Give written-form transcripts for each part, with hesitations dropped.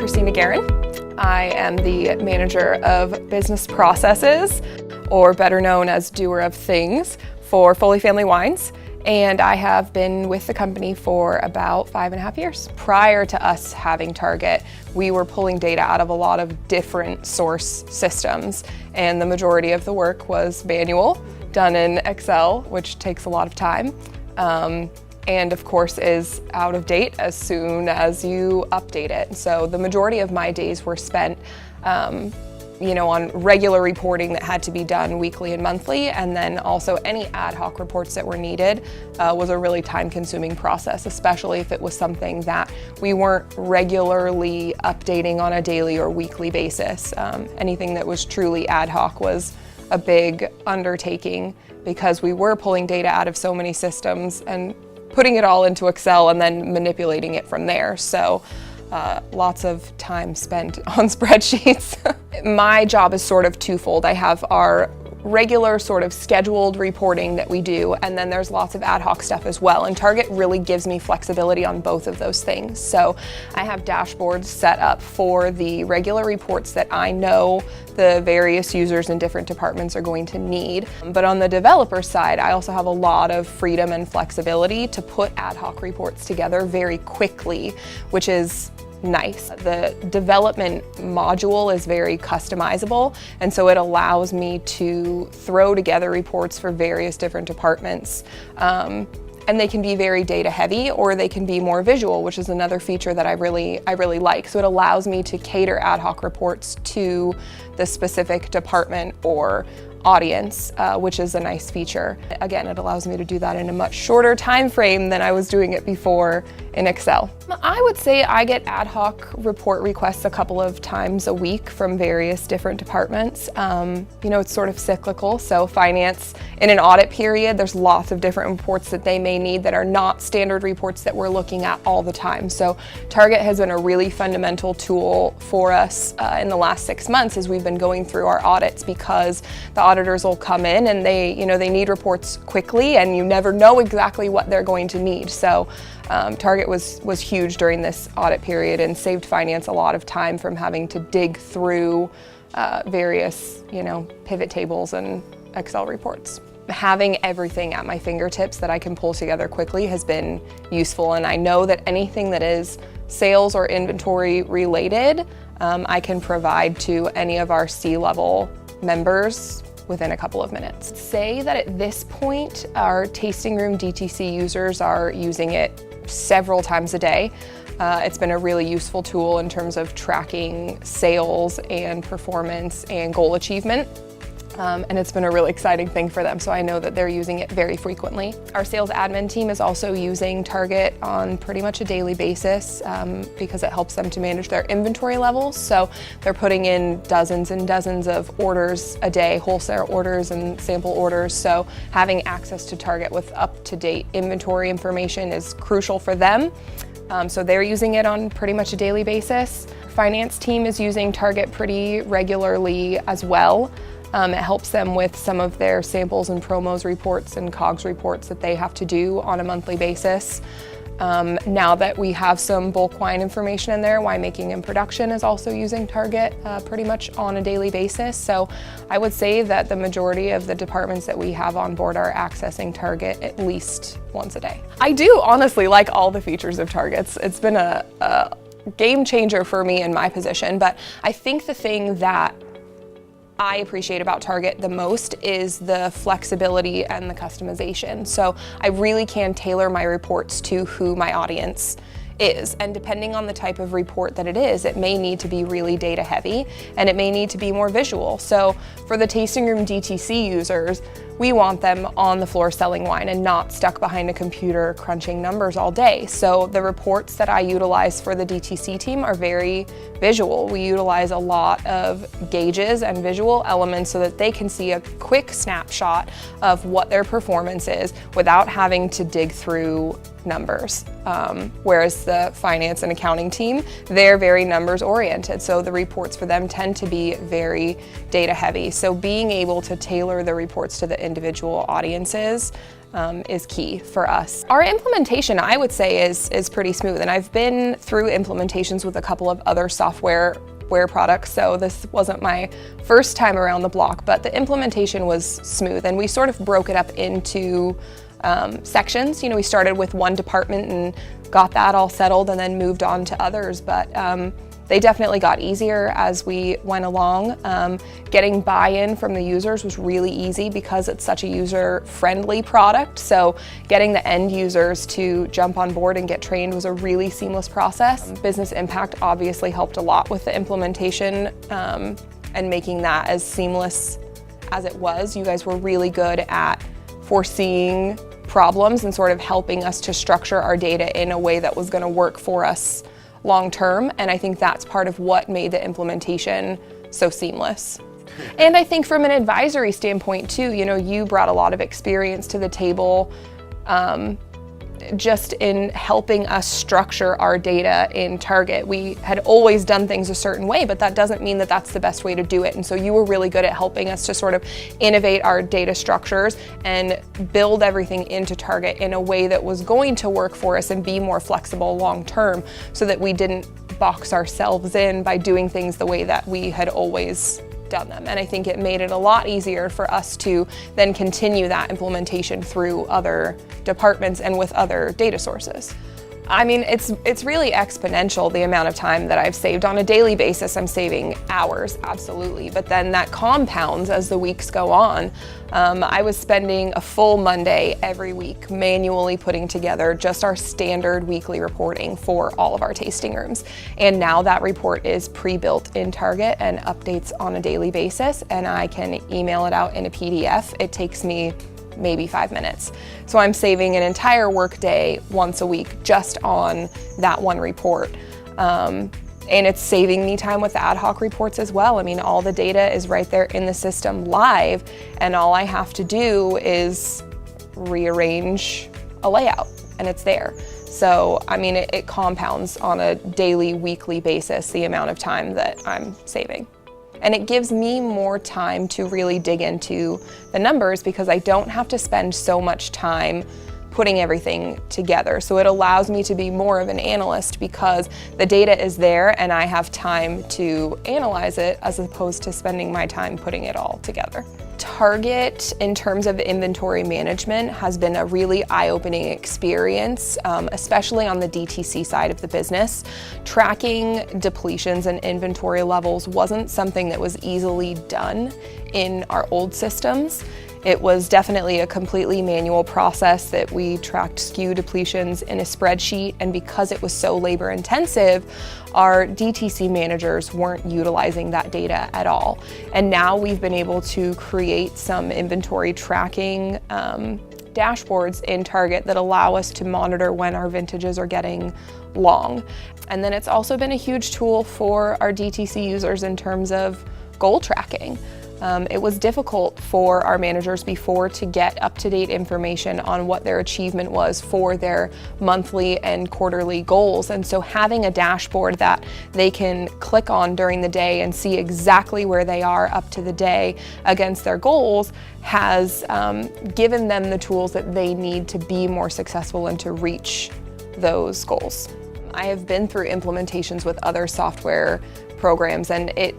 Kristina Gerren. I am the manager of business processes, or better known as doer of things, for Foley Family Wines. And I have been with the company for about 5.5 years. Prior to us having Target, we were pulling data out of a lot of different source systems, and the majority of the work was manual, done in Excel, which takes a lot of time. And of course is out of date as soon as you update it. So the majority of my days were spent on regular reporting that had to be done weekly and monthly, and then also any ad hoc reports that were needed was a really time-consuming process, especially if it was something that we weren't regularly updating on a daily or weekly basis. Anything that was truly ad hoc was a big undertaking because we were pulling data out of so many systems and putting it all into Excel and then manipulating it from there. So lots of time spent on spreadsheets. My job is sort of twofold. I have our regular sort of scheduled reporting that we do, and then there's lots of ad hoc stuff as well. And Target really gives me flexibility on both of those things. So I have dashboards set up for the regular reports that I know the various users in different departments are going to need. But on the developer side, I also have a lot of freedom and flexibility to put ad hoc reports together very quickly, which is nice. The development module is very customizable, and so it allows me to throw together reports for various different departments. And they can be very data heavy, or they can be more visual, which is another feature that I really like. So it allows me to cater ad hoc reports to the specific department or audience, which is a nice feature. Again, it allows me to do that in a much shorter time frame than I was doing it before in Excel. I would say I get ad hoc report requests a couple of times a week from various different departments. It's sort of cyclical. So finance, in an audit period, there's lots of different reports that they may need that are not standard reports that we're looking at all the time. So Target has been a really fundamental tool for us in the last 6 months as we've been going through our audits, because the auditors will come in and they need reports quickly, and you never know exactly what they're going to need. So Target was huge during this audit period and saved finance a lot of time from having to dig through various pivot tables and Excel reports. Having everything at my fingertips that I can pull together quickly has been useful, and I know that anything that is sales or inventory related, I can provide to any of our C-level members within a couple of minutes. Say that at this point, our tasting room DTC users are using it several times a day. It's been a really useful tool in terms of tracking sales and performance and goal achievement. And it's been a really exciting thing for them, so I know that they're using it very frequently. Our sales admin team is also using Target on pretty much a daily basis because it helps them to manage their inventory levels. So they're putting in dozens and dozens of orders a day, wholesale orders and sample orders. So having access to Target with up-to-date inventory information is crucial for them. So they're using it on pretty much a daily basis. Finance team is using Target pretty regularly as well. It helps them with some of their samples and promos reports and COGS reports that they have to do on a monthly basis. Now that we have some bulk wine information in there, winemaking and production is also using Target pretty much on a daily basis. So I would say that the majority of the departments that we have on board are accessing Target at least once a day. I do honestly like all the features of Target. It's been a game changer for me in my position, but I think the thing that I appreciate about Target the most is the flexibility and the customization. So I really can tailor my reports to who my audience is. And depending on the type of report that it is, it may need to be really data heavy and it may need to be more visual. So for the tasting room DTC users, we want them on the floor selling wine and not stuck behind a computer crunching numbers all day. So the reports that I utilize for the DTC team are very visual. We utilize a lot of gauges and visual elements so that they can see a quick snapshot of what their performance is without having to dig through numbers. Whereas the finance and accounting team, they're very numbers oriented. So the reports for them tend to be very data heavy. So being able to tailor the reports to the individual audiences is key for us. Our implementation, I would say, is pretty smooth, and I've been through implementations with a couple of other software products, so this wasn't my first time around the block, but the implementation was smooth, and we sort of broke it up into sections. You know, we started with one department and got that all settled and then moved on to others, but they definitely got easier as we went along. Getting buy-in from the users was really easy because it's such a user-friendly product, so getting the end users to jump on board and get trained was a really seamless process. Business Impact obviously helped a lot with the implementation and making that as seamless as it was. You guys were really good at foreseeing problems and sort of helping us to structure our data in a way that was going to work for us long term, and I think that's part of what made the implementation so seamless. And I think from an advisory standpoint too, you know, you brought a lot of experience to the table just in helping us structure our data in Target. We had always done things a certain way, but that doesn't mean that that's the best way to do it. And so you were really good at helping us to sort of innovate our data structures and build everything into Target in a way that was going to work for us and be more flexible long term, so that we didn't box ourselves in by doing things the way that we had always done them. And I think it made it a lot easier for us to then continue that implementation through other departments and with other data sources. I mean, it's really exponential, the amount of time that I've saved. On a daily basis, I'm saving hours, absolutely, but then that compounds as the weeks go on. I was spending a full Monday every week manually putting together just our standard weekly reporting for all of our tasting rooms. And now that report is pre-built in Target and updates on a daily basis, and I can email it out in a PDF. It takes me maybe 5 minutes. So I'm saving an entire work day once a week just on that one report. And it's saving me time with the Adhoc Reports as well. I mean, all the data is right there in the system live, and all I have to do is rearrange a layout and it's there. So, I mean, it compounds on a daily, weekly basis, the amount of time that I'm saving. And it gives me more time to really dig into the numbers because I don't have to spend so much time putting everything together. So it allows me to be more of an analyst because the data is there and I have time to analyze it as opposed to spending my time putting it all together. Target, in terms of inventory management, has been a really eye-opening experience, especially on the DTC side of the business. Tracking depletions and inventory levels wasn't something that was easily done in our old systems. It was definitely a completely manual process that we tracked SKU depletions in a spreadsheet, and because it was so labor intensive, our DTC managers weren't utilizing that data at all. And now we've been able to create some inventory tracking dashboards in Target that allow us to monitor when our vintages are getting long. And then it's also been a huge tool for our DTC users in terms of goal tracking. It was difficult for our managers before to get up-to-date information on what their achievement was for their monthly and quarterly goals. And so having a dashboard that they can click on during the day and see exactly where they are up to the day against their goals has given them the tools that they need to be more successful and to reach those goals. I have been through implementations with other software programs, and it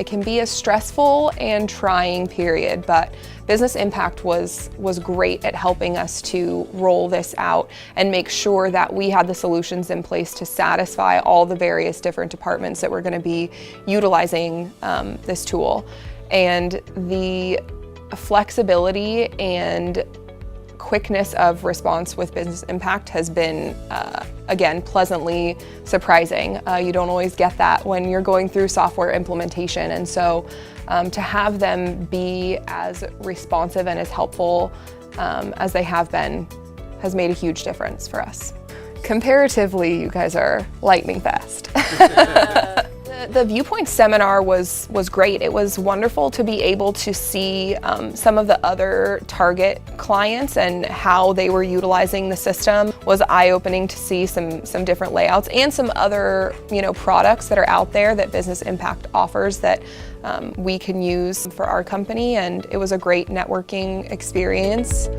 can be a stressful and trying period, but Business Impact was great at helping us to roll this out and make sure that we had the solutions in place to satisfy all the various different departments that were going to be utilizing this tool. And the flexibility and quickness of response with Business Impact has been, again, pleasantly surprising. You don't always get that when you're going through software implementation, and so to have them be as responsive and as helpful as they have been has made a huge difference for us. Comparatively, you guys are lightning fast. The VuPoint Seminar was great. It was wonderful to be able to see some of the other Target clients and how they were utilizing the system. It was eye-opening to see some different layouts and some other products that are out there that Business Impact offers that we can use for our company, and it was a great networking experience.